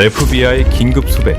FBI 긴급 수배,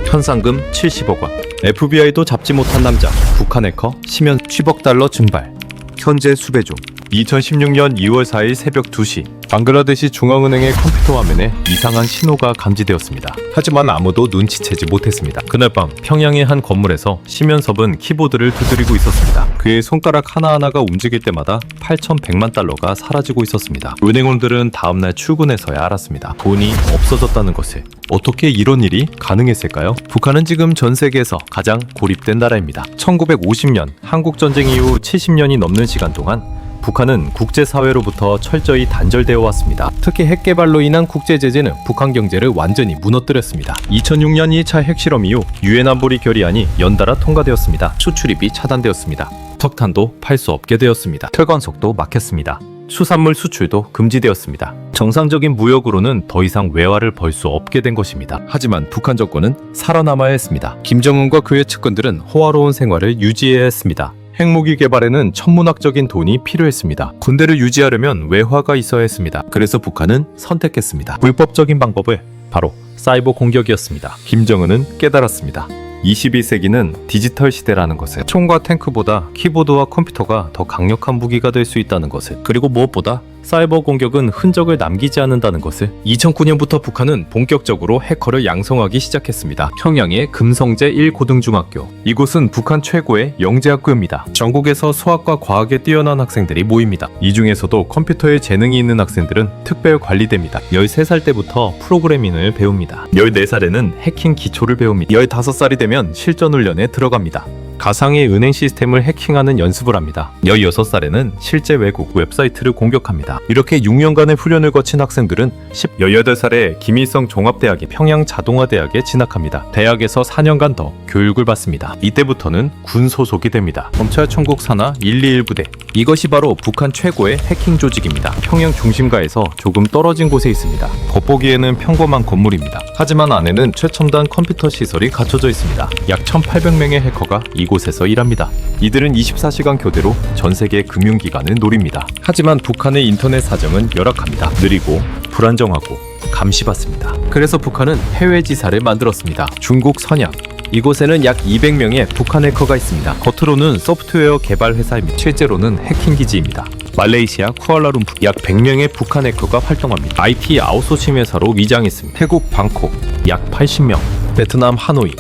현상금 70억 원. FBI도 잡지 못한 남자, 북한 해커 심연 10억 달러 증발. 현재 수배 중. 2016년 2월 4일 새벽 2시 방글라데시 중앙은행의 컴퓨터 화면에 이상한 신호가 감지되었습니다. 하지만 아무도 눈치채지 못했습니다. 그날 밤 평양의 한 건물에서 심연섭은 키보드를 두드리고 있었습니다. 그의 손가락 하나하나가 움직일 때마다 8,100만 달러가 사라지고 있었습니다. 은행원들은 다음날 출근해서야 알았습니다. 돈이 없어졌다는 것을. 어떻게 이런 일이 가능했을까요? 북한은 지금 전 세계에서 가장 고립된 나라입니다. 1950년 한국전쟁 이후 70년이 넘는 시간 동안 북한은 국제사회로부터 철저히 단절되어 왔습니다. 특히 핵개발로 인한 국제제재는 북한 경제를 완전히 무너뜨렸습니다. 2006년 2차 핵실험 이후 유엔 안보리 결의안이 연달아 통과되었습니다. 수출입이 차단되었습니다. 석탄도 팔 수 없게 되었습니다. 철관석도 막혔습니다. 수산물 수출도 금지되었습니다. 정상적인 무역으로는 더 이상 외화를 벌 수 없게 된 것입니다. 하지만 북한 정권은 살아남아야 했습니다. 김정은과 그의 측근들은 호화로운 생활을 유지해야 했습니다. 핵무기 개발에는 천문학적인 돈이 필요했습니다. 군대를 유지하려면 외화가 있어야 했습니다. 그래서 북한은 선택했습니다. 불법적인 방법을 바로 사이버 공격이었습니다. 김정은은 깨달았습니다. 21세기는 디지털 시대라는 것을, 총과 탱크보다 키보드와 컴퓨터가 더 강력한 무기가 될 수 있다는 것을, 그리고 무엇보다 사이버 공격은 흔적을 남기지 않는다는 것을. 2009년부터 북한은 본격적으로 해커를 양성하기 시작했습니다. 평양의 금성제 1고등중학교. 이곳은 북한 최고의 영재학교입니다. 전국에서 수학과 과학에 뛰어난 학생들이 모입니다. 이 중에서도 컴퓨터에 재능이 있는 학생들은 특별 관리됩니다. 13살 때부터 프로그래밍을 배웁니다. 14살에는 해킹 기초를 배웁니다. 15살이 되면 실전 훈련에 들어갑니다. 가상의 은행 시스템을 해킹하는 연습을 합니다. 16살에는 실제 외국 웹사이트를 공격합니다. 이렇게 6년간의 훈련을 거친 학생들은 18살에 김일성 종합대학의 평양자동화대학에 진학합니다. 대학에서 4년간 더 교육을 받습니다. 이때부터는 군 소속이 됩니다. 검찰 천국 산하 121부대. 이것이 바로 북한 최고의 해킹 조직입니다. 평양 중심가에서 조금 떨어진 곳에 있습니다. 겉보기에는 평범한 건물입니다. 하지만 안에는 최첨단 컴퓨터 시설이 갖춰져 있습니다. 약 1,800명의 해커가 이곳에서 일합니다. 이들은 24시간 교대로 전 세계 금융기관을 노립니다. 하지만 북한의 인터넷 사정은 열악합니다. 느리고 불안정하고 감시받습니다. 그래서 북한은 해외 지사를 만들었습니다. 중국 선양. 이곳에는 약 200명의 북한 해커가 있습니다. 겉으로는 소프트웨어 개발 회사입니다. 실제로는 해킹 기지입니다. 말레이시아 쿠알라룸푸 약 100명의 북한 해커가 활동합니다. IT 아웃소싱 회사로 위장했습니다. 태국 방콕 약 80명, 베트남 하노이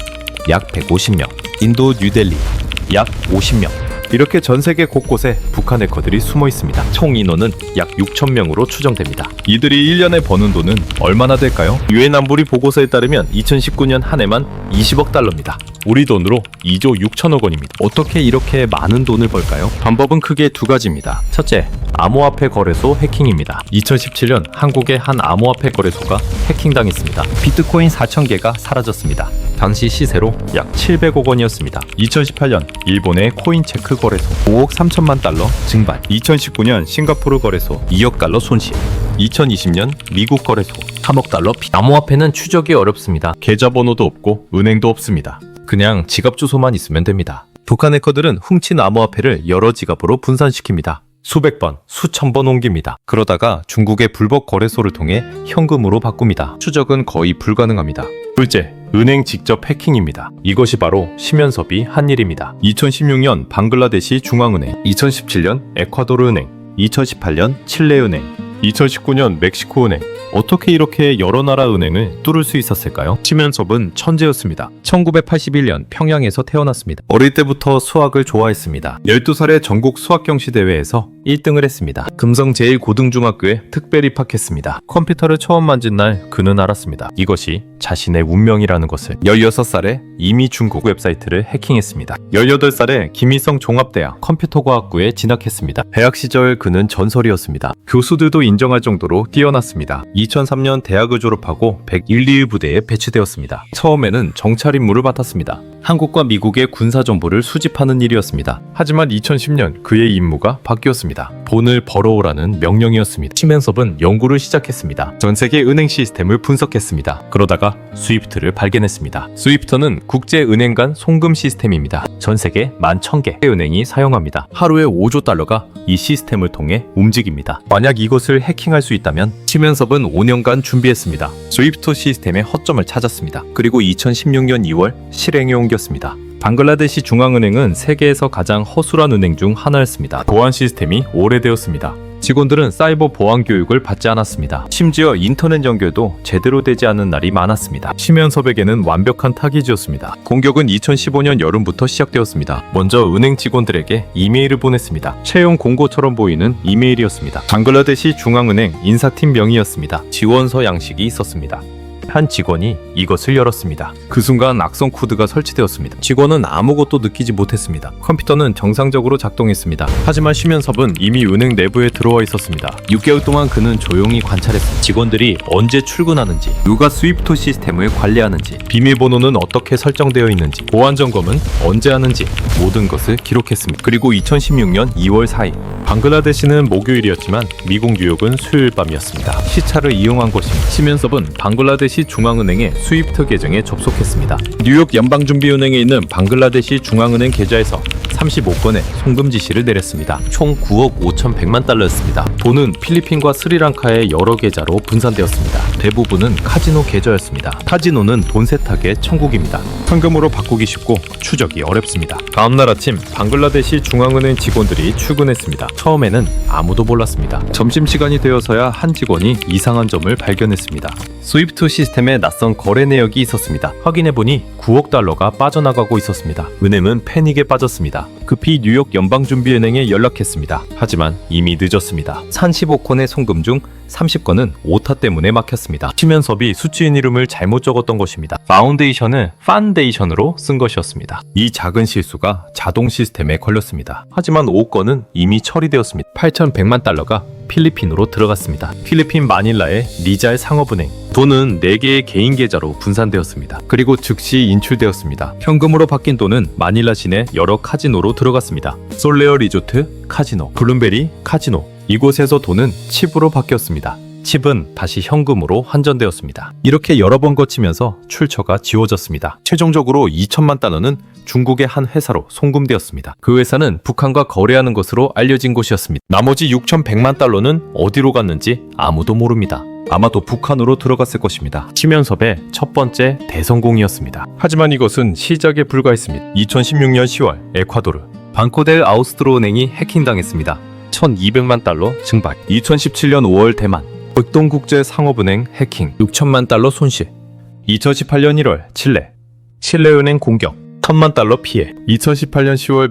약 150명, 인도 뉴델리 약 50명. 이렇게 전 세계 곳곳에 북한 해커들이 숨어 있습니다. 총 인원은 약 6,000명으로 추정됩니다. 이들이 1년에 버는 돈은 얼마나 될까요? 유엔 안보리 보고서에 따르면 2019년 한 해만 20억 달러입니다. 우리 돈으로 2조 6천억 원입니다. 어떻게 이렇게 많은 돈을 벌까요? 방법은 크게 두 가지입니다. 첫째, 암호화폐 거래소 해킹입니다. 2017년 한국의 한 암호화폐 거래소가 해킹당했습니다. 비트코인 4,000개가 사라졌습니다. 당시 시세로 약 700억 원이었습니다. 2018년 일본의 코인체크 거래소 5억 3천만 달러 증발. 2019년 싱가포르 거래소 2억 달러 손실. 2020년 미국 거래소 3억 달러 피. 암호화폐는 추적이 어렵습니다. 계좌번호도 없고 은행도 없습니다. 그냥 지갑 주소만 있으면 됩니다. 북한 해커들은 훔친 암호화폐를 여러 지갑으로 분산시킵니다. 수백 번, 수천 번 옮깁니다. 그러다가 중국의 불법 거래소를 통해 현금으로 바꿉니다. 추적은 거의 불가능합니다. 둘째, 은행 직접 해킹입니다. 이것이 바로 심연섭이 한 일입니다. 2016년 방글라데시 중앙은행, 2017년 에콰도르 은행, 2018년 칠레 은행, 2019년 멕시코 은행. 어떻게 이렇게 여러 나라 은행을 뚫을 수 있었을까요? 심연섭은 천재였습니다. 1981년 평양에서 태어났습니다. 어릴 때부터 수학을 좋아했습니다. 12살에 전국 수학경시 대회에서 1등을 했습니다. 금성 제1고등중학교에 특별 입학했습니다. 컴퓨터를 처음 만진 날 그는 알았습니다. 이것이 자신의 운명이라는 것을. 16살에 이미 중국 웹사이트를 해킹했습니다. 18살에 김일성 종합대학 컴퓨터과학부에 진학했습니다. 대학 시절 그는 전설이었습니다. 교수들도 인정할 정도로 뛰어났습니다. 2003년 대학을 졸업하고 101부대에 배치되었습니다. 처음에는 정찰 임무를 맡았습니다. 한국과 미국의 군사 정보를 수집하는 일이었습니다. 하지만 2010년 그의 임무가 바뀌었습니다. 돈을 벌어오라는 명령이었습니다. 심연섭은 연구를 시작했습니다. 전 세계 은행 시스템을 분석했습니다. 그러다가 스위프트를 발견했습니다. 스위프트는 국제은행 간 송금 시스템입니다. 전 세계 11,000개 은행이 사용합니다. 하루에 5조 달러가 이 시스템을 통해 움직입니다. 만약 이것을 해킹할 수 있다면 치면섭은 5년간 준비했습니다. 스위프트 시스템의 허점을 찾았습니다. 그리고 2016년 2월 실행에 옮겼습니다. 방글라데시 중앙은행은 세계에서 가장 허술한 은행 중 하나였습니다. 보안 시스템이 오래되었습니다. 직원들은 사이버 보안 교육을 받지 않았습니다. 심지어 인터넷 연결도 제대로 되지 않는 날이 많았습니다. 심연섭에게는 완벽한 타깃이었습니다. 공격은 2015년 여름부터 시작되었습니다. 먼저 은행 직원들에게 이메일을 보냈습니다. 채용 공고처럼 보이는 이메일이었습니다. 방글라데시 중앙은행 인사팀 명의였습니다. 지원서 양식이 있었습니다. 한 직원이 이것을 열었습니다. 그 순간 악성 코드가 설치되었습니다. 직원은 아무것도 느끼지 못했습니다. 컴퓨터는 정상적으로 작동했습니다. 하지만 심연섭은 이미 은행 내부에 들어와 있었습니다. 6개월 동안 그는 조용히 관찰했습니다. 직원들이 언제 출근하는지, 누가 스위프트 시스템을 관리하는지, 비밀번호는 어떻게 설정되어 있는지, 보안 점검은 언제 하는지 모든 것을 기록했습니다. 그리고 2016년 2월 4일 방글라데시는 목요일이었지만 미국 뉴욕은 수요일 밤이었습니다. 시차를 이용한 것입니다. 심연섭은 방글라데시 중앙은행의 스위프트 계정에 접속했습니다. 뉴욕 연방준비은행에 있는 방글라데시 중앙은행 계좌에서 35건의 송금 지시를 내렸습니다. 총 9억 5,100만 달러였습니다. 돈은 필리핀과 스리랑카의 여러 계좌로 분산되었습니다. 대부분은 카지노 계좌였습니다. 카지노는 돈 세탁의 천국입니다. 현금으로 바꾸기 쉽고 추적이 어렵습니다. 다음날 아침 방글라데시 중앙은행 직원들이 출근했습니다. 처음에는 아무도 몰랐습니다. 점심시간이 되어서야 한 직원이 이상한 점을 발견했습니다. 스위프트 시스템에 낯선 거래 내역이 있었습니다. 확인해보니 9억 달러가 빠져나가고 있었습니다. 은행은 패닉에 빠졌습니다. 급히 뉴욕 연방준비은행에 연락했습니다. 하지만 이미 늦었습니다. 35건의 송금 중 30건은 오타 때문에 막혔습니다. 심연섭이 수취인 이름을 잘못 적었던 것입니다. 파운데이션을 판데이션으로 쓴 것이었습니다. 이 작은 실수가 자동 시스템에 걸렸습니다. 하지만 5건은 이미 처리되었습니다. 8,100만 달러가 필리핀으로 들어갔습니다. 필리핀 마닐라의 리잘 상업은행. 돈은 4개의 개인 계좌로 분산되었습니다. 그리고 즉시 인출되었습니다. 현금으로 바뀐 돈은 마닐라 시내 여러 카지노로 들어갔습니다. 솔레어 리조트 카지노, 블룸베리 카지노. 이곳에서 돈은 칩으로 바뀌었습니다. 칩은 다시 현금으로 환전되었습니다. 이렇게 여러 번 거치면서 출처가 지워졌습니다. 최종적으로 2천만 달러는 중국의 한 회사로 송금되었습니다. 그 회사는 북한과 거래하는 것으로 알려진 곳이었습니다. 나머지 6,100만 달러는 어디로 갔는지 아무도 모릅니다. 아마도 북한으로 들어갔을 것입니다. 심연섭의 첫 번째 대성공이었습니다. 하지만 이것은 시작에 불과했습니다. 2016년 10월 에콰도르 방코델 아우스트로 은행이 해킹당했습니다. 1,200만 달러 증발. 2017년 5월 대만 극동국제상업은행 해킹 6천만 달러 손실. 2018년 1월 칠레은행 공격 1,000만 달러 피해. 2018년 10월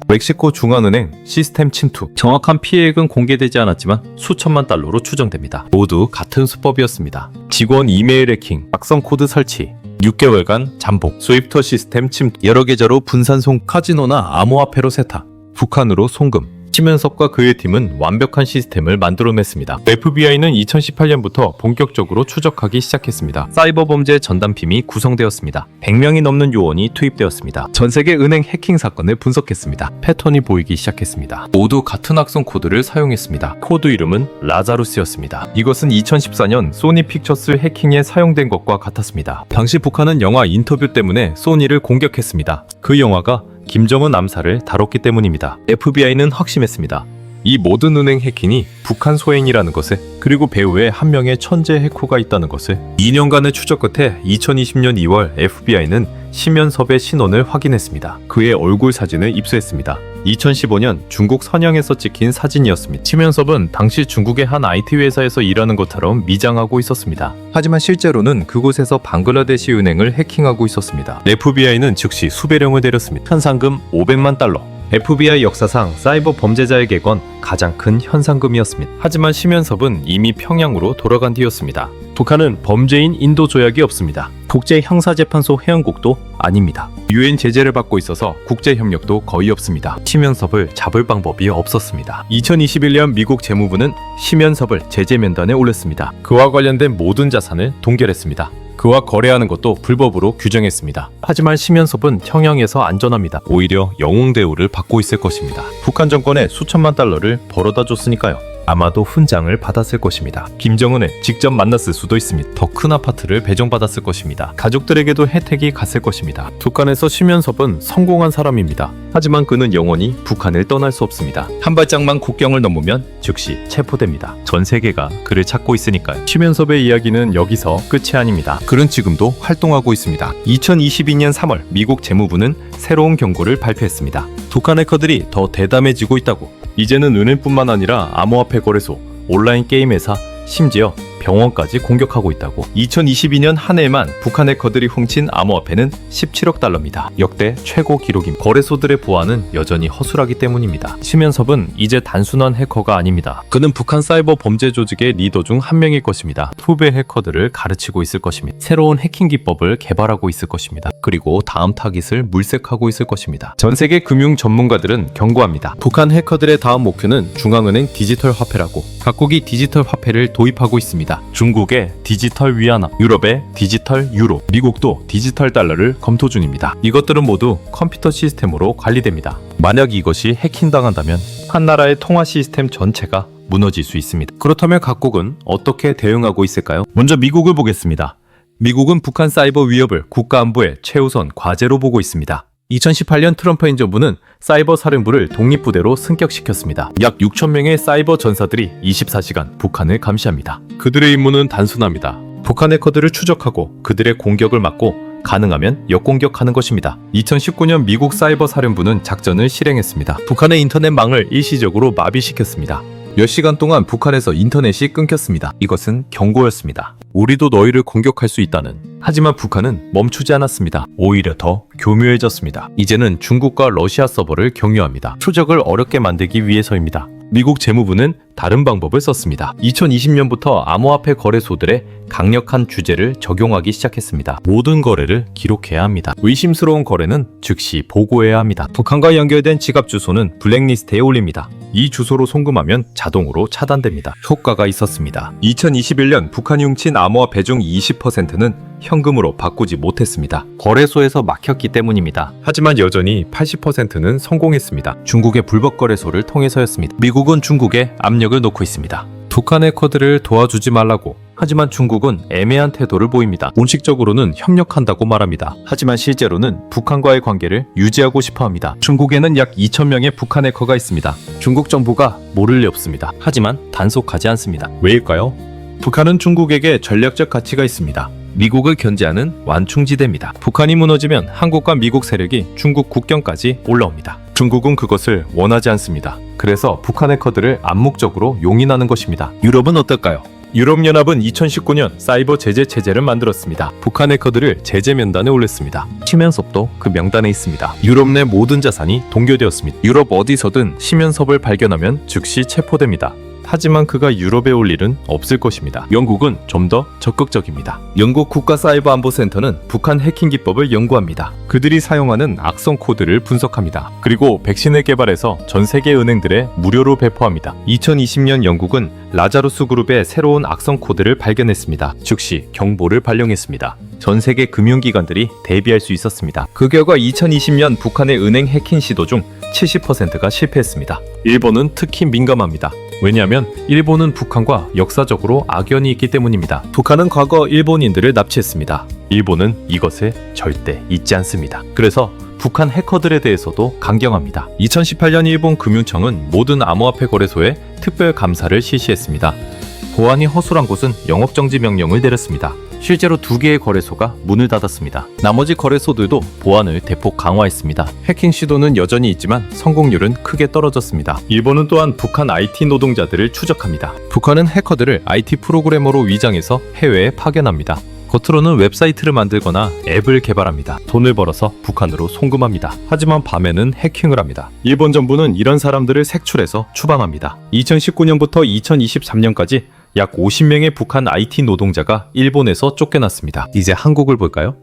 멕시코 중앙은행 시스템 침투. 정확한 피해액은 공개되지 않았지만 수천만 달러로 추정됩니다. 모두 같은 수법이었습니다. 직원 이메일 해킹, 악성 코드 설치, 6개월간 잠복, 스위프트 시스템 침투, 여러 계좌로 분산 카지노나 암호화폐로 세탁, 북한으로 송금. 심연섭과 그의 팀은 완벽한 시스템을 만들어냈습니다. FBI는 2018년부터 본격적으로 추적하기 시작했습니다. 사이버 범죄 전담팀이 구성되었습니다. 100명이 넘는 요원이 투입되었습니다. 전 세계 은행 해킹 사건을 분석했습니다. 패턴이 보이기 시작했습니다. 모두 같은 악성 코드를 사용했습니다. 코드 이름은 라자루스였습니다. 이것은 2014년 소니 픽처스 해킹에 사용된 것과 같았습니다. 당시 북한은 영화 인터뷰 때문에 소니를 공격했습니다. 그 영화가 김정은 암살을 다뤘기 때문입니다. FBI는 확신했습니다. 이 모든 은행 해킹이 북한 소행이라는 것을, 그리고 배후에 한 명의 천재 해커가 있다는 것을. 2년간의 추적 끝에 2020년 2월 FBI는 심연섭의 신원을 확인했습니다. 그의 얼굴 사진을 입수했습니다. 2015년 중국 선양에서 찍힌 사진이었습니다. 심연섭은 당시 중국의 한 IT 회사에서 일하는 것처럼 미장하고 있었습니다. 하지만 실제로는 그곳에서 방글라데시 은행을 해킹하고 있었습니다. FBI는 즉시 수배령을 내렸습니다. 현상금 500만 달러. FBI 역사상 사이버 범죄자에게 건 가장 큰 현상금이었습니다. 하지만 심연섭은 이미 평양으로 돌아간 뒤였습니다. 북한은 범죄인 인도 조약이 없습니다. 국제형사재판소 회원국도 아닙니다. UN 제재를 받고 있어서 국제협력도 거의 없습니다. 심연섭을 잡을 방법이 없었습니다. 2021년 미국 재무부는 심연섭을 제재 명단에 올렸습니다. 그와 관련된 모든 자산을 동결했습니다. 그와 거래하는 것도 불법으로 규정했습니다. 하지만 심연섭은 평양에서 안전합니다. 오히려 영웅 대우를 받고 있을 것입니다. 북한 정권에 수천만 달러를 벌어다 줬으니까요. 아마도 훈장을 받았을 것입니다. 김정은을 직접 만났을 수도 있습니다. 더 큰 아파트를 배정받았을 것입니다. 가족들에게도 혜택이 갔을 것입니다. 북한에서 심연섭은 성공한 사람입니다. 하지만 그는 영원히 북한을 떠날 수 없습니다. 한 발짝만 국경을 넘으면 즉시 체포됩니다. 전 세계가 그를 찾고 있으니까요. 심연섭의 이야기는 여기서 끝이 아닙니다. 그는 지금도 활동하고 있습니다. 2022년 3월 미국 재무부는 새로운 경고를 발표했습니다. 북한 해커들이 더 대담해지고 있다고. 이제는 은행뿐만 아니라 암호화폐 거래소, 온라인 게임 회사, 심지어 병원까지 공격하고 있다고. 2022년 한 해에만 북한 해커들이 훔친 암호화폐는 17억 달러입니다. 역대 최고 기록입니다. 거래소들의 보안은 여전히 허술하기 때문입니다. 심연섭은 이제 단순한 해커가 아닙니다. 그는 북한 사이버 범죄 조직의 리더 중 한 명일 것입니다. 후배 해커들을 가르치고 있을 것입니다. 새로운 해킹 기법을 개발하고 있을 것입니다. 그리고 다음 타깃을 물색하고 있을 것입니다. 전 세계 금융 전문가들은 경고합니다. 북한 해커들의 다음 목표는 중앙은행 디지털 화폐라고. 각국이 디지털 화폐를 도입하고 있습니다. 중국의 디지털 위안화, 유럽의 디지털 유로, 미국도 디지털 달러를 검토 중입니다. 이것들은 모두 컴퓨터 시스템으로 관리됩니다. 만약 이것이 해킹당한다면 한 나라의 통화 시스템 전체가 무너질 수 있습니다. 그렇다면 각국은 어떻게 대응하고 있을까요? 먼저 미국을 보겠습니다. 미국은 북한 사이버 위협을 국가안보의 최우선 과제로 보고 있습니다. 2018년 트럼프 행정부는 사이버 사령부를 독립부대로 승격시켰습니다. 약 6,000명의 사이버 전사들이 24시간 북한을 감시합니다. 그들의 임무는 단순합니다. 북한 해커들을 추적하고 그들의 공격을 막고 가능하면 역공격하는 것입니다. 2019년 미국 사이버 사령부는 작전을 실행했습니다. 북한의 인터넷망을 일시적으로 마비시켰습니다. 몇 시간 동안 북한에서 인터넷이 끊겼습니다. 이것은 경고였습니다. 우리도 너희를 공격할 수 있다는. 하지만 북한은 멈추지 않았습니다. 오히려 더 교묘해졌습니다. 이제는 중국과 러시아 서버를 경유합니다. 추적을 어렵게 만들기 위해서입니다. 미국 재무부는 다른 방법을 썼습니다. 2020년부터 암호화폐 거래소들의 강력한 규제를 적용하기 시작했습니다. 모든 거래를 기록해야 합니다. 의심스러운 거래는 즉시 보고해야 합니다. 북한과 연결된 지갑 주소는 블랙리스트에 올립니다. 이 주소로 송금하면 자동으로 차단됩니다. 효과가 있었습니다. 2021년 북한이 훔친 암호화폐 중 20%는 현금으로 바꾸지 못했습니다. 거래소에서 막혔기 때문입니다. 하지만 여전히 80%는 성공했습니다. 중국의 불법 거래소를 통해서였습니다. 미국은 중국에 압력을 놓고 있습니다. 북한 해커들을 도와주지 말라고. 하지만 중국은 애매한 태도를 보입니다. 공식적으로는 협력한다고 말합니다. 하지만 실제로는 북한과의 관계를 유지하고 싶어 합니다. 중국에는 약 2,000명의 북한 해커가 있습니다. 중국 정부가 모를 리 없습니다. 하지만 단속하지 않습니다. 왜일까요? 북한은 중국에게 전략적 가치가 있습니다. 미국을 견제하는 완충지대입니다. 북한이 무너지면 한국과 미국 세력이 중국 국경까지 올라옵니다. 중국은 그것을 원하지 않습니다. 그래서 북한 해커들을 암묵적으로 용인하는 것입니다. 유럽은 어떨까요? 유럽연합은 2019년 사이버 제재 체제를 만들었습니다. 북한 해커들을 제재 명단에 올렸습니다. 심연섭도 그 명단에 있습니다. 유럽 내 모든 자산이 동결되었습니다. 유럽 어디서든 심연섭을 발견하면 즉시 체포됩니다. 하지만 그가 유럽에 올 일은 없을 것입니다. 영국은 좀 더 적극적입니다. 영국 국가사이버안보센터는 북한 해킹 기법을 연구합니다. 그들이 사용하는 악성 코드를 분석합니다. 그리고 백신을 개발해서 전 세계 은행들에 무료로 배포합니다. 2020년 영국은 라자루스 그룹의 새로운 악성 코드를 발견했습니다. 즉시 경보를 발령했습니다. 전 세계 금융기관들이 대비할 수 있었습니다. 그 결과 2020년 북한의 은행 해킹 시도 중 70%가 실패했습니다. 일본은 특히 민감합니다. 왜냐하면 일본은 북한과 역사적으로 악연이 있기 때문입니다. 북한은 과거 일본인들을 납치했습니다. 일본은 이것을 절대 잊지 않습니다. 그래서 북한 해커들에 대해서도 강경합니다. 2018년 일본 금융청은 모든 암호화폐 거래소에 특별 감사를 실시했습니다. 보안이 허술한 곳은 영업정지 명령을 내렸습니다. 실제로 2개의 거래소가 문을 닫았습니다. 나머지 거래소들도 보안을 대폭 강화했습니다. 해킹 시도는 여전히 있지만 성공률은 크게 떨어졌습니다. 일본은 또한 북한 IT 노동자들을 추적합니다. 북한은 해커들을 IT 프로그래머로 위장해서 해외에 파견합니다. 겉으로는 웹사이트를 만들거나 앱을 개발합니다. 돈을 벌어서 북한으로 송금합니다. 하지만 밤에는 해킹을 합니다. 일본 정부는 이런 사람들을 색출해서 추방합니다. 2019년부터 2023년까지 약 50명의 북한 IT 노동자가 일본에서 쫓겨났습니다. 이제 한국을 볼까요?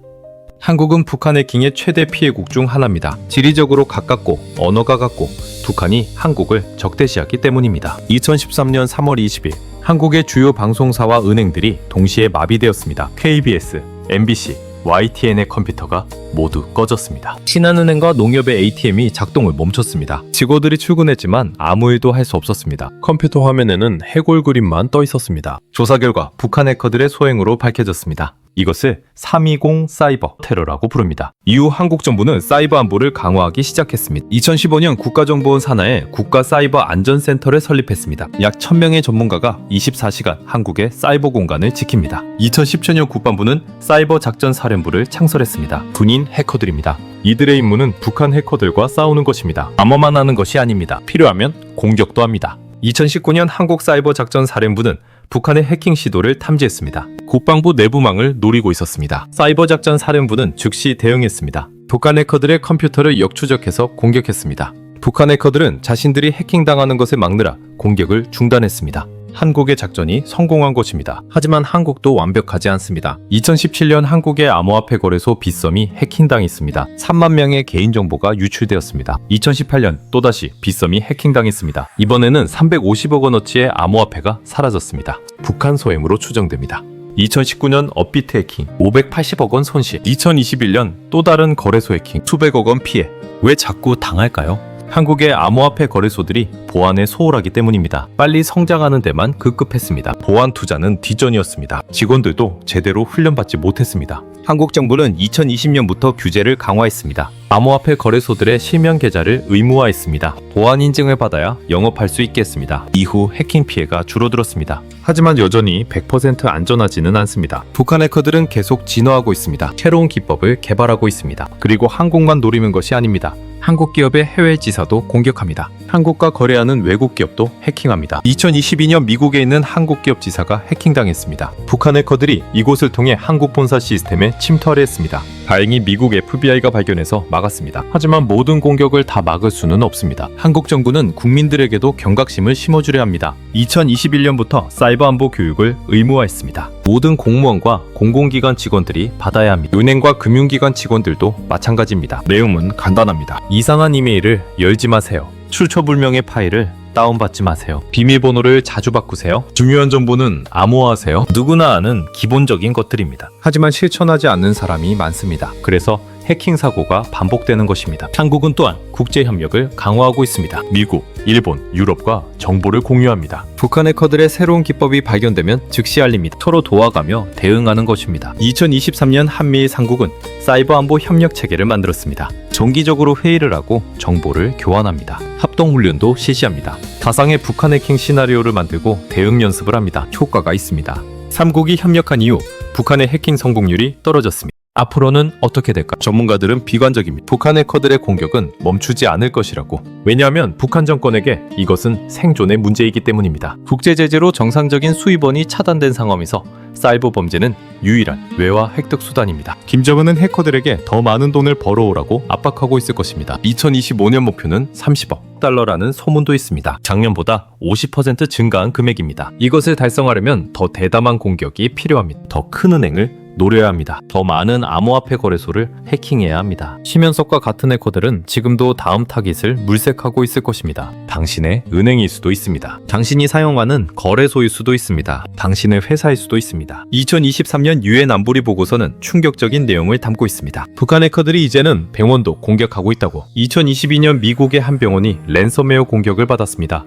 한국은 북한 해킹의 최대 피해국 중 하나입니다. 지리적으로 가깝고 언어가 같고 북한이 한국을 적대시했기 때문입니다. 2013년 3월 20일 한국의 주요 방송사와 은행들이 동시에 마비되었습니다. KBS, MBC, YTN의 컴퓨터가 모두 꺼졌습니다. 신한은행과 농협의 ATM이 작동을 멈췄습니다. 직원들이 출근했지만 아무 일도 할 수 없었습니다. 컴퓨터 화면에는 해골 그림만 떠 있었습니다. 조사 결과 북한 해커들의 소행으로 밝혀졌습니다. 이것을 320 사이버 테러라고 부릅니다. 이후 한국 정부는 사이버 안보를 강화하기 시작했습니다. 2015년 국가정보원 산하에 국가사이버안전센터를 설립했습니다. 약 1000명의 전문가가 24시간 한국의 사이버 공간을 지킵니다. 2017년 국방부는 사이버 작전 사령부를 창설했습니다. 군인 해커들입니다. 이들의 임무는 북한 해커들과 싸우는 것입니다. 암호만 하는 것이 아닙니다. 필요하면 공격도 합니다. 2019년 한국사이버작전사령부는 북한의 해킹 시도를 탐지했습니다. 국방부 내부망을 노리고 있었습니다. 사이버작전사령부는 즉시 대응했습니다. 북한 해커들의 컴퓨터를 역추적해서 공격했습니다. 북한 해커들은 자신들이 해킹당하는 것을 막느라 공격을 중단했습니다. 한국의 작전이 성공한 것입니다. 하지만 한국도 완벽하지 않습니다. 2017년 한국의 암호화폐 거래소 빗썸이 해킹당했습니다. 3만 명의 개인정보가 유출되었습니다. 2018년 또다시 빗썸이 해킹당했습니다. 이번에는 350억 원어치의 암호화폐가 사라졌습니다. 북한 소행으로 추정됩니다. 2019년 업비트 해킹 580억 원 손실, 2021년 또 다른 거래소 해킹 수백억 원 피해. 왜 자꾸 당할까요? 한국의 암호화폐 거래소들이 보안에 소홀하기 때문입니다. 빨리 성장하는 데만 급급했습니다. 보안 투자는 뒷전이었습니다. 직원들도 제대로 훈련받지 못했습니다. 한국 정부는 2020년부터 규제를 강화했습니다. 암호화폐 거래소들의 실명 계좌를 의무화했습니다. 보안 인증을 받아야 영업할 수 있게 했습니다. 이후 해킹 피해가 줄어들었습니다. 하지만 여전히 100% 안전하지는 않습니다. 북한 해커들은 계속 진화하고 있습니다. 새로운 기법을 개발하고 있습니다. 그리고 한국만 노리는 것이 아닙니다. 한국 기업의 해외 지사도 공격합니다. 한국과 거래하는 외국 기업도 해킹합니다. 2022년 미국에 있는 한국 기업 지사가 해킹당했습니다. 북한 해커들이 이곳을 통해 한국 본사 시스템에 침투하려 했습니다. 다행히 미국 FBI가 발견해서 막았습니다. 하지만 모든 공격을 다 막을 수는 없습니다. 한국 정부는 국민들에게도 경각심을 심어주려 합니다. 2021년부터 사이버 안보 교육을 의무화했습니다. 모든 공무원과 공공기관 직원들이 받아야 합니다. 은행과 금융기관 직원들도 마찬가지입니다. 내용은 간단합니다. 이상한 이메일을 열지 마세요. 출처불명의 파일을 다운받지 마세요. 비밀번호를 자주 바꾸세요. 중요한 정보는 암호화하세요. 누구나 아는 기본적인 것들입니다. 하지만 실천하지 않는 사람이 많습니다. 그래서 해킹 사고가 반복되는 것입니다. 한국은 또한 국제 협력을 강화하고 있습니다. 미국, 일본, 유럽과 정보를 공유합니다. 북한 해커들의 새로운 기법이 발견되면 즉시 알립니다. 서로 도와가며 대응하는 것입니다. 2023년 한미일 삼국은 사이버 안보 협력 체계를 만들었습니다. 정기적으로 회의를 하고 정보를 교환합니다. 합동훈련도 실시합니다. 가상의 북한 해킹 시나리오를 만들고 대응 연습을 합니다. 효과가 있습니다. 삼국이 협력한 이후 북한의 해킹 성공률이 떨어졌습니다. 앞으로는 어떻게 될까? 전문가들은 비관적입니다. 북한 해커들의 공격은 멈추지 않을 것이라고. 왜냐하면 북한 정권에게 이것은 생존의 문제이기 때문입니다. 국제 제재로 정상적인 수입원이 차단된 상황에서 사이버 범죄는 유일한 외화 획득 수단입니다. 김정은은 해커들에게 더 많은 돈을 벌어오라고 압박하고 있을 것입니다. 2025년 목표는 30억 달러라는 소문도 있습니다. 작년보다 50% 증가한 금액입니다. 이것을 달성하려면 더 대담한 공격이 필요합니다. 더 큰 은행을 노려야 합니다. 더 많은 암호화폐 거래소를 해킹해야 합니다. 심연석과 같은 해커들은 지금도 다음 타깃을 물색하고 있을 것입니다. 당신의 은행일 수도 있습니다. 당신이 사용하는 거래소일 수도 있습니다. 당신의 회사일 수도 있습니다. 2023년 유엔 안보리 보고서는 충격적인 내용을 담고 있습니다. 북한 해커들이 이제는 병원도 공격하고 있다고. 2022년 미국의 한 병원이 랜섬웨어 공격을 받았습니다.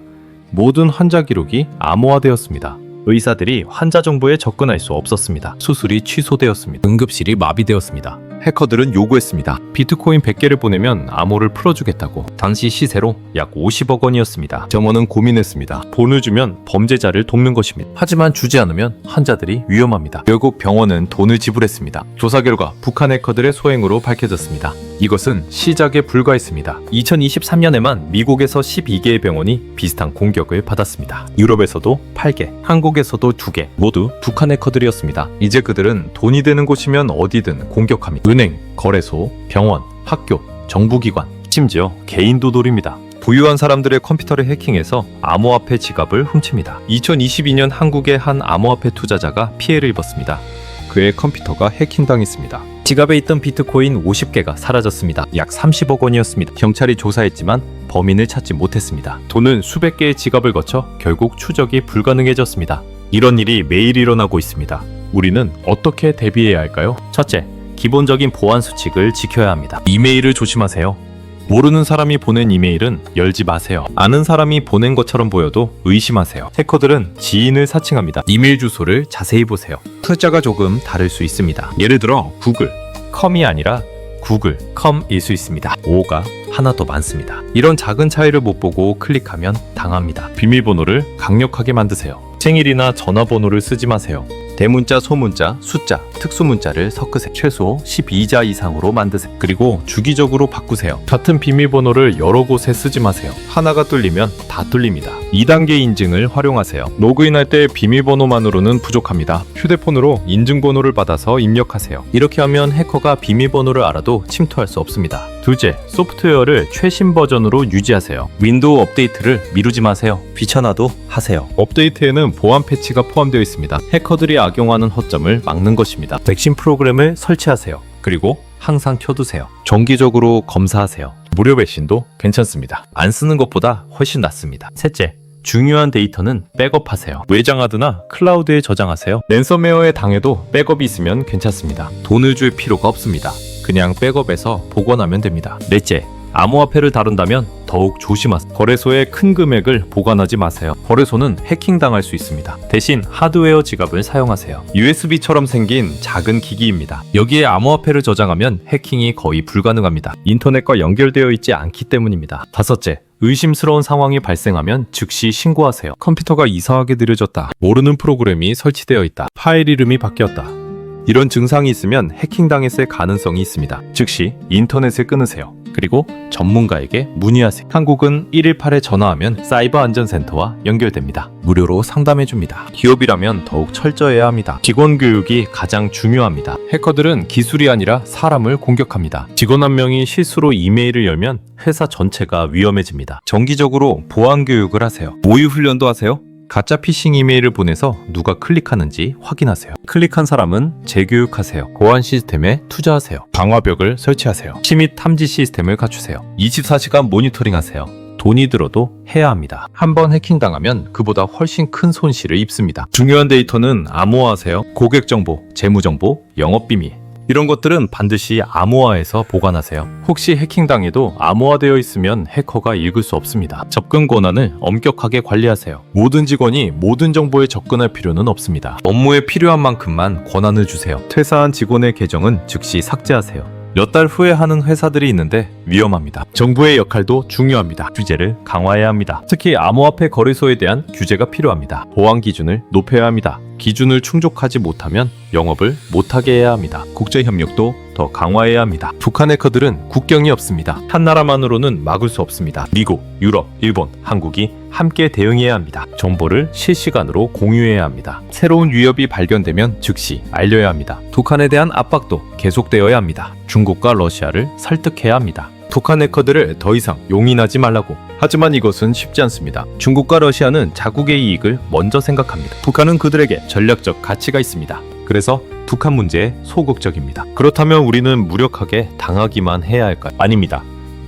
모든 환자 기록이 암호화되었습니다. 의사들이 환자 정보에 접근할 수 없었습니다. 수술이 취소되었습니다. 응급실이 마비되었습니다. 해커들은 요구했습니다. 비트코인 100개를 보내면 암호를 풀어주겠다고. 당시 시세로 약 50억 원이었습니다. 점원은 고민했습니다. 돈을 주면 범죄자를 돕는 것입니다. 하지만 주지 않으면 환자들이 위험합니다. 결국 병원은 돈을 지불했습니다. 조사 결과 북한 해커들의 소행으로 밝혀졌습니다. 이것은 시작에 불과했습니다. 2023년에만 미국에서 12개의 병원이 비슷한 공격을 받았습니다. 유럽에서도 8개, 한국에서도 2개, 모두 북한 해커들이었습니다. 이제 그들은 돈이 되는 곳이면 어디든 공격합니다. 은행, 거래소, 병원, 학교, 정부기관, 심지어 개인도 노립니다. 부유한 사람들의 컴퓨터를 해킹해서 암호화폐 지갑을 훔칩니다. 2022년 한국의 한 암호화폐 투자자가 피해를 입었습니다. 그의 컴퓨터가 해킹당했습니다. 지갑에 있던 비트코인 50개가 사라졌습니다. 약 30억 원이었습니다. 경찰이 조사했지만 범인을 찾지 못했습니다. 돈은 수백 개의 지갑을 거쳐 결국 추적이 불가능해졌습니다. 이런 일이 매일 일어나고 있습니다. 우리는 어떻게 대비해야 할까요? 첫째, 기본적인 보안 수칙을 지켜야 합니다. 이메일을 조심하세요. 모르는 사람이 보낸 이메일은 열지 마세요. 아는 사람이 보낸 것처럼 보여도 의심하세요. 해커들은 지인을 사칭합니다. 이메일 주소를 자세히 보세요. 숫자가 조금 다를 수 있습니다. 예를 들어 구글, 컴이 아니라 구글, 컴일 수 있습니다. O가 하나 더 많습니다. 이런 작은 차이를 못 보고 클릭하면 당합니다. 비밀번호를 강력하게 만드세요. 생일이나 전화번호를 쓰지 마세요. 대문자, 소문자, 숫자, 특수문자를 섞으세요. 최소 12자 이상으로 만드세요. 그리고 주기적으로 바꾸세요. 같은 비밀번호를 여러 곳에 쓰지 마세요. 하나가 뚫리면 다 뚫립니다. 2단계 인증을 활용하세요. 로그인할 때 비밀번호만으로는 부족합니다. 휴대폰으로 인증번호를 받아서 입력하세요. 이렇게 하면 해커가 비밀번호를 알아도 침투할 수 없습니다. 둘째, 소프트웨어를 최신 버전으로 유지하세요. 윈도우 업데이트를 미루지 마세요. 귀찮아도 하세요. 업데이트에는 보안 패치가 포함되어 있습니다. 해커들이 악용하는 허점을 막는 것입니다. 백신 프로그램을 설치하세요. 그리고 항상 켜두세요. 정기적으로 검사하세요. 무료 배신도 괜찮습니다. 안 쓰는 것보다 훨씬 낫습니다. 셋째, 중요한 데이터는 백업하세요. 외장하드나 클라우드에 저장하세요. 랜섬웨어에 당해도 백업이 있으면 괜찮습니다. 돈을 줄 필요가 없습니다. 그냥 백업해서 복원하면 됩니다. 넷째, 암호화폐를 다룬다면 더욱 조심하세요. 거래소에 큰 금액을 보관하지 마세요. 거래소는 해킹당할 수 있습니다. 대신 하드웨어 지갑을 사용하세요. USB처럼 생긴 작은 기기입니다. 여기에 암호화폐를 저장하면 해킹이 거의 불가능합니다. 인터넷과 연결되어 있지 않기 때문입니다. 다섯째, 의심스러운 상황이 발생하면 즉시 신고하세요. 컴퓨터가 이상하게 느려졌다. 모르는 프로그램이 설치되어 있다. 파일 이름이 바뀌었다. 이런 증상이 있으면 해킹당했을 가능성이 있습니다. 즉시 인터넷을 끊으세요. 그리고 전문가에게 문의하세요. 한국은 118에 전화하면 사이버 안전센터와 연결됩니다. 무료로 상담해줍니다. 기업이라면 더욱 철저해야 합니다. 직원 교육이 가장 중요합니다. 해커들은 기술이 아니라 사람을 공격합니다. 직원 한 명이 실수로 이메일을 열면 회사 전체가 위험해집니다. 정기적으로 보안 교육을 하세요. 모의 훈련도 하세요. 가짜 피싱 이메일을 보내서 누가 클릭하는지 확인하세요. 클릭한 사람은 재교육하세요. 보안 시스템에 투자하세요. 방화벽을 설치하세요. 침입 탐지 시스템을 갖추세요. 24시간 모니터링하세요. 돈이 들어도 해야 합니다. 한번 해킹당하면 그보다 훨씬 큰 손실을 입습니다. 중요한 데이터는 암호화하세요. 고객 정보, 재무 정보, 영업 비밀. 이런 것들은 반드시 암호화해서 보관하세요. 혹시 해킹당해도 암호화되어 있으면 해커가 읽을 수 없습니다. 접근 권한을 엄격하게 관리하세요. 모든 직원이 모든 정보에 접근할 필요는 없습니다. 업무에 필요한 만큼만 권한을 주세요. 퇴사한 직원의 계정은 즉시 삭제하세요. 몇 달 후에 하는 회사들이 있는데 위험합니다. 정부의 역할도 중요합니다. 규제를 강화해야 합니다. 특히 암호화폐 거래소에 대한 규제가 필요합니다. 보안 기준을 높여야 합니다. 기준을 충족하지 못하면 영업을 못하게 해야 합니다. 국제협력도 더 강화해야 합니다. 북한 해커들은 국경이 없습니다. 한 나라만으로는 막을 수 없습니다. 미국, 유럽, 일본, 한국이 함께 대응해야 합니다. 정보를 실시간으로 공유해야 합니다. 새로운 위협이 발견되면 즉시 알려야 합니다. 북한에 대한 압박도 계속되어야 합니다. 중국과 러시아를 설득해야 합니다. 북한 해커들을 더 이상 용인하지 말라고. 하지만 이것은 쉽지 않습니다. 중국과 러시아는 자국의 이익을 먼저 생각합니다. 북한은 그들에게 전략적 가치가 있습니다. 그래서 북한 문제에 소극적입니다. 그렇다면 우리는 무력하게 당하기만 해야 할까요? 아닙니다.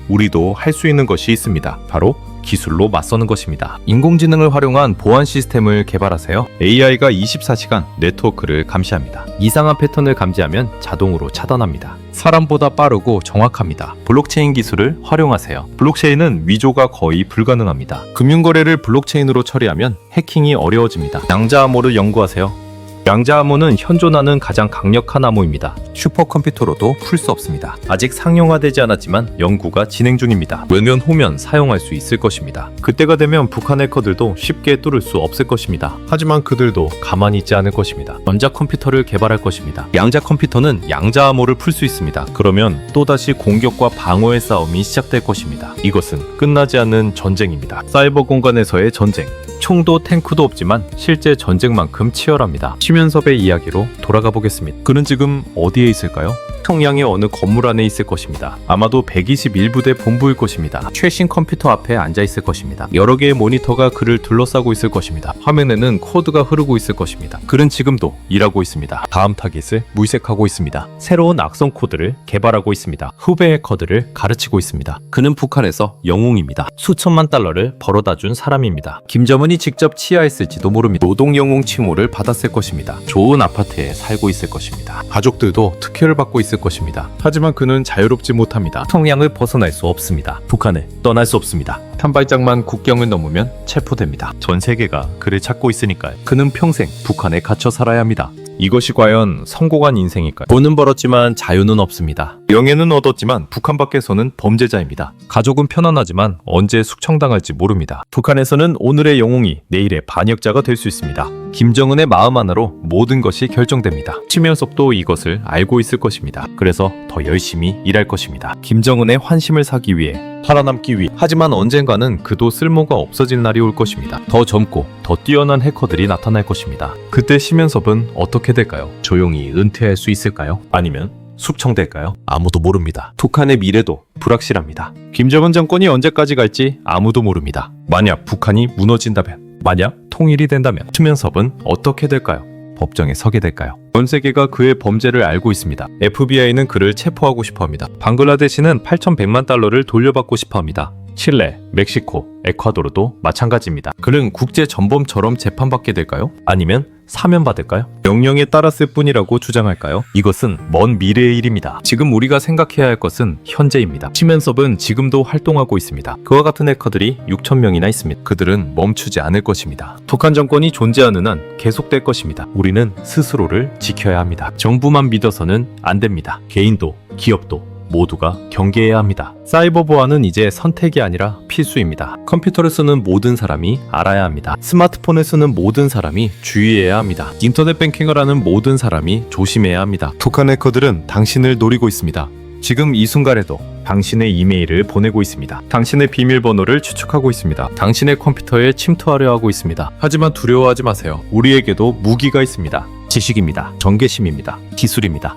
우리도 할 수 있는 것이 있습니다. 바로 기술로 맞서는 것입니다. 인공지능을 활용한 보안 시스템을 개발하세요. AI가 24시간 네트워크를 감시합니다. 이상한 패턴을 감지하면 자동으로 차단합니다. 사람보다 빠르고 정확합니다. 블록체인 기술을 활용하세요. 블록체인은 위조가 거의 불가능합니다. 금융거래를 블록체인으로 처리하면 해킹이 어려워집니다. 양자암호를 연구하세요. 양자암호는 현존하는 가장 강력한 암호입니다. 슈퍼컴퓨터로도 풀 수 없습니다. 아직 상용화되지 않았지만 연구가 진행 중입니다. 몇 년 후면 사용할 수 있을 것입니다. 그때가 되면 북한 해커들도 쉽게 뚫을 수 없을 것입니다. 하지만 그들도 가만히 있지 않을 것입니다. 전자컴퓨터를 개발할 것입니다. 양자컴퓨터는 양자암호를 풀 수 있습니다. 그러면 또다시 공격과 방어의 싸움이 시작될 것입니다. 이것은 끝나지 않는 전쟁입니다. 사이버 공간에서의 전쟁. 총도 탱크도 없지만 실제 전쟁만큼 치열합니다. 심연섭의 이야기로 돌아가 보겠습니다. 그는 지금 어디에 있을까요? 평양의 어느 건물 안에 있을 것입니다. 아마도 121부대 본부일 것입니다. 최신 컴퓨터 앞에 앉아 있을 것입니다. 여러 개의 모니터가 그를 둘러싸고 있을 것입니다. 화면에는 코드가 흐르고 있을 것입니다. 그는 지금도 일하고 있습니다. 다음 타깃을 물색하고 있습니다. 새로운 악성 코드를 개발하고 있습니다. 후배 해커들을 가르치고 있습니다. 그는 북한에서 영웅입니다. 수천만 달러를 벌어다 준 사람입니다. 김정은이 직접 치하했을지도 모릅니다. 노동 영웅 칭호를 받았을 것입니다. 좋은 아파트에 살고 있을 것입니다. 가족들도 특혜를 받고 있을 있을 것입니다. 하지만 그는 자유롭지 못합니다. 평양을 벗어날 수 없습니다. 북한을 떠날 수 없습니다. 한 발짝만 국경을 넘으면 체포됩니다. 전 세계가 그를 찾고 있으니까요. 그는 평생 북한에 갇혀 살아야 합니다. 이것이 과연 성공한 인생일까요? 돈은 벌었지만 자유는 없습니다. 명예는 얻었지만 북한 밖에서는 범죄자입니다. 가족은 편안하지만 언제 숙청당할지 모릅니다. 북한에서는 오늘의 영웅이 내일의 반역자가 될 수 있습니다. 김정은의 마음 하나로 모든 것이 결정됩니다. 치면섭도 이것을 알고 있을 것입니다. 그래서 더 열심히 일할 것입니다. 김정은의 환심을 사기 위해, 살아남기 위해. 하지만 언젠가는 그도 쓸모가 없어질 날이 올 것입니다. 더 젊고 더 뛰어난 해커들이 나타날 것입니다. 그때 심연섭은 어떻게 될까요? 조용히 은퇴할 수 있을까요? 아니면 숙청될까요? 아무도 모릅니다. 북한의 미래도 불확실합니다. 김정은 정권이 언제까지 갈지 아무도 모릅니다. 만약 북한이 무너진다면, 만약 통일이 된다면 심연섭은 어떻게 될까요? 법정에 서게 될까요? 전 세계가 그의 범죄를 알고 있습니다. FBI는 그를 체포하고 싶어합니다. 방글라데시는 8,100만 달러를 돌려받고 싶어합니다. 칠레, 멕시코, 에콰도르도 마찬가지입니다. 그는 국제 전범처럼 재판받게 될까요? 아니면 사면받을까요? 명령에 따랐을 뿐이라고 주장할까요? 이것은 먼 미래의 일입니다. 지금 우리가 생각해야 할 것은 현재입니다. 심연섭은 지금도 활동하고 있습니다. 그와 같은 해커들이 6,000명이나 있습니다. 그들은 멈추지 않을 것입니다. 북한 정권이 존재하는 한 계속될 것입니다. 우리는 스스로를 지켜야 합니다. 정부만 믿어서는 안 됩니다. 개인도, 기업도 모두가 경계해야 합니다. 사이버 보안은 이제 선택이 아니라 필수입니다. 컴퓨터를 쓰는 모든 사람이 알아야 합니다. 스마트폰을 쓰는 모든 사람이 주의해야 합니다. 인터넷 뱅킹을 하는 모든 사람이 조심해야 합니다. 북한 해커들은 당신을 노리고 있습니다. 지금 이 순간에도 당신의 이메일을 보내고 있습니다. 당신의 비밀번호를 추측하고 있습니다. 당신의 컴퓨터에 침투하려 하고 있습니다. 하지만 두려워하지 마세요. 우리에게도 무기가 있습니다. 지식입니다. 경계심입니다. 기술입니다.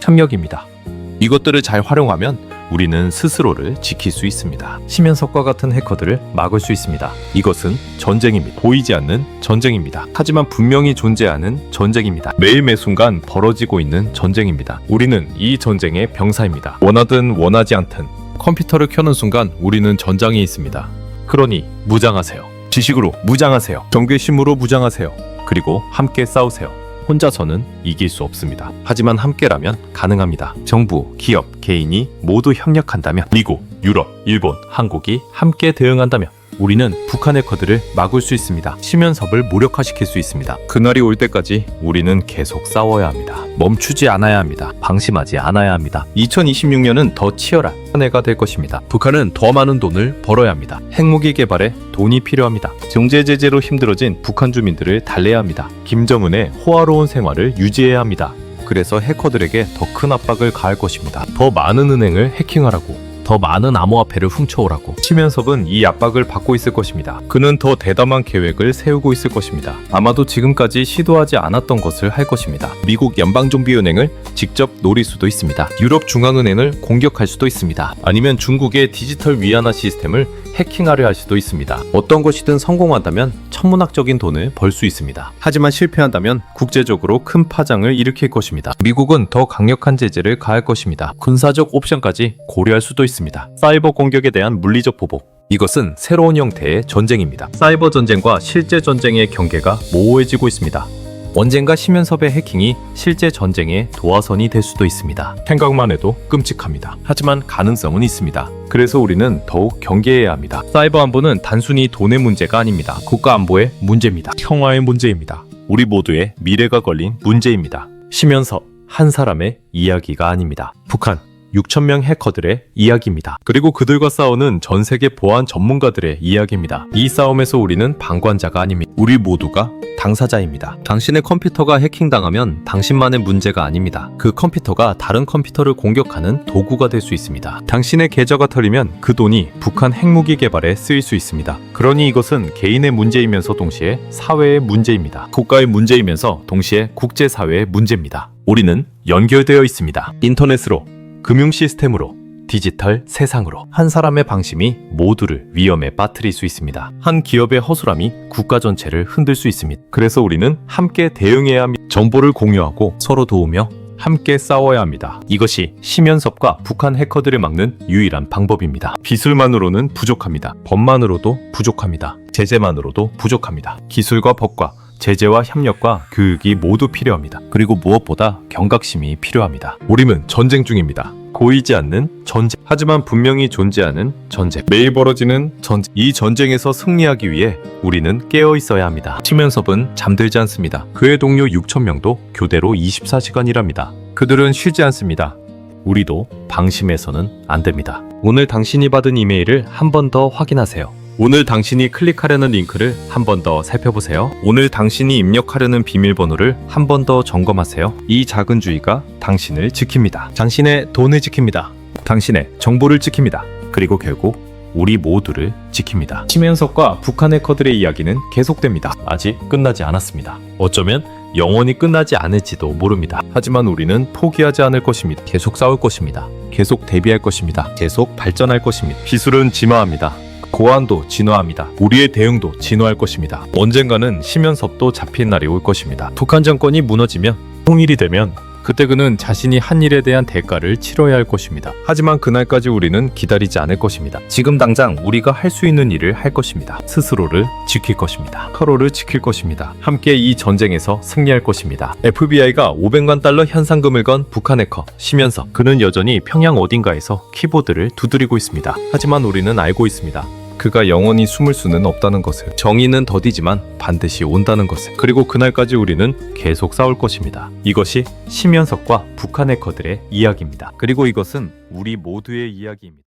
협력입니다. 이것들을 잘 활용하면 우리는 스스로를 지킬 수 있습니다. 심연섭과 같은 해커들을 막을 수 있습니다. 이것은 전쟁입니다. 보이지 않는 전쟁입니다. 하지만 분명히 존재하는 전쟁입니다. 매일 매 순간 벌어지고 있는 전쟁입니다. 우리는 이 전쟁의 병사입니다. 원하든 원하지 않든 컴퓨터를 켜는 순간 우리는 전장에 있습니다. 그러니 무장하세요. 지식으로 무장하세요. 경계심으로 무장하세요. 그리고 함께 싸우세요. 혼자서는 이길 수 없습니다. 하지만 함께라면 가능합니다. 정부, 기업, 개인이 모두 협력한다면, 미국, 유럽, 일본, 한국이 함께 대응한다면 우리는 북한 해커들을 막을 수 있습니다. 심연섭을 무력화시킬 수 있습니다. 그날이 올 때까지 우리는 계속 싸워야 합니다. 멈추지 않아야 합니다. 방심하지 않아야 합니다. 2026년은 더 치열한 한 해가 될 것입니다. 북한은 더 많은 돈을 벌어야 합니다. 핵무기 개발에 돈이 필요합니다. 경제 제재로 힘들어진 북한 주민들을 달래야 합니다. 김정은의 호화로운 생활을 유지해야 합니다. 그래서 해커들에게 더 큰 압박을 가할 것입니다. 더 많은 은행을 해킹하라고, 더 많은 암호화폐를 훔쳐오라고. 심연섭은 이 압박을 받고 있을 것입니다. 그는 더 대담한 계획을 세우고 있을 것입니다. 아마도 지금까지 시도하지 않았던 것을 할 것입니다. 미국 연방정비은행을 직접 노릴 수도 있습니다. 유럽 중앙은행을 공격할 수도 있습니다. 아니면 중국의 디지털 위안화 시스템을 해킹하려 할 수도 있습니다. 어떤 것이든 성공한다면 천문학적인 돈을 벌 수 있습니다. 하지만 실패한다면 국제적으로 큰 파장을 일으킬 것입니다. 미국은 더 강력한 제재를 가할 것입니다. 군사적 옵션까지 고려할 수도 있습니다. 사이버 공격에 대한 물리적 보복. 이것은 새로운 형태의 전쟁입니다. 사이버 전쟁과 실제 전쟁의 경계가 모호해지고 있습니다. 언젠가 심연섭의 해킹이 실제 전쟁의 도화선이 될 수도 있습니다. 생각만 해도 끔찍합니다. 하지만 가능성은 있습니다. 그래서 우리는 더욱 경계해야 합니다. 사이버 안보는 단순히 돈의 문제가 아닙니다. 국가 안보의 문제입니다. 평화의 문제입니다. 우리 모두의 미래가 걸린 문제입니다. 심연섭 한 사람의 이야기가 아닙니다. 북한 6,000명 해커들의 이야기입니다. 그리고 그들과 싸우는 전 세계 보안 전문가들의 이야기입니다. 이 싸움에서 우리는 방관자가 아닙니다. 우리 모두가 당사자입니다. 당신의 컴퓨터가 해킹당하면 당신만의 문제가 아닙니다. 그 컴퓨터가 다른 컴퓨터를 공격하는 도구가 될 수 있습니다. 당신의 계좌가 털리면 그 돈이 북한 핵무기 개발에 쓰일 수 있습니다. 그러니 이것은 개인의 문제이면서 동시에 사회의 문제입니다. 국가의 문제이면서 동시에 국제사회의 문제입니다. 우리는 연결되어 있습니다. 인터넷으로, 금융 시스템으로, 디지털 세상으로. 한 사람의 방심이 모두를 위험에 빠뜨릴 수 있습니다. 한 기업의 허술함이 국가 전체를 흔들 수 있습니다. 그래서 우리는 함께 대응해야 합니다. 정보를 공유하고 서로 도우며 함께 싸워야 합니다. 이것이 심연섭과 북한 해커들을 막는 유일한 방법입니다. 기술만으로는 부족합니다. 법만으로도 부족합니다. 제재만으로도 부족합니다. 기술과 법과 제재와 협력과 교육이 모두 필요합니다. 그리고 무엇보다 경각심이 필요합니다. 우리는 전쟁 중입니다. 보이지 않는 전쟁. 하지만 분명히 존재하는 전쟁. 매일 벌어지는 전쟁. 이 전쟁에서 승리하기 위해 우리는 깨어 있어야 합니다. 심연섭은 잠들지 않습니다. 그의 동료 6,000명도 교대로 24시간 일합니다. 그들은 쉬지 않습니다. 우리도 방심해서는 안 됩니다. 오늘 당신이 받은 이메일을 한 번 더 확인하세요. 오늘 당신이 클릭하려는 링크를 한 번 더 살펴보세요. 오늘 당신이 입력하려는 비밀번호를 한 번 더 점검하세요. 이 작은 주의가 당신을 지킵니다. 당신의 돈을 지킵니다. 당신의 정보를 지킵니다. 그리고 결국 우리 모두를 지킵니다. 심연석과 북한 해커들의 이야기는 계속됩니다. 아직 끝나지 않았습니다. 어쩌면 영원히 끝나지 않을지도 모릅니다. 하지만 우리는 포기하지 않을 것입니다. 계속 싸울 것입니다. 계속 대비할 것입니다. 계속 발전할 것입니다. 기술은 진화합니다. 고안도 진화합니다. 우리의 대응도 진화할 것입니다. 언젠가는 심연섭도 잡힌 날이 올 것입니다. 북한 정권이 무너지면, 통일이 되면 그때 그는 자신이 한 일에 대한 대가를 치러야 할 것입니다. 하지만 그날까지 우리는 기다리지 않을 것입니다. 지금 당장 우리가 할 수 있는 일을 할 것입니다. 스스로를 지킬 것입니다. 서로를 지킬 것입니다. 함께 이 전쟁에서 승리할 것입니다. FBI가 500만 달러 현상금을 건 북한 해커 심연섭. 그는 여전히 평양 어딘가에서 키보드를 두드리고 있습니다. 하지만 우리는 알고 있습니다. 그가 영원히 숨을 수는 없다는 것을. 정의는 더디지만 반드시 온다는 것을. 그리고 그날까지 우리는 계속 싸울 것입니다. 이것이 심연석과 북한 해커들의 이야기입니다. 그리고 이것은 우리 모두의 이야기입니다.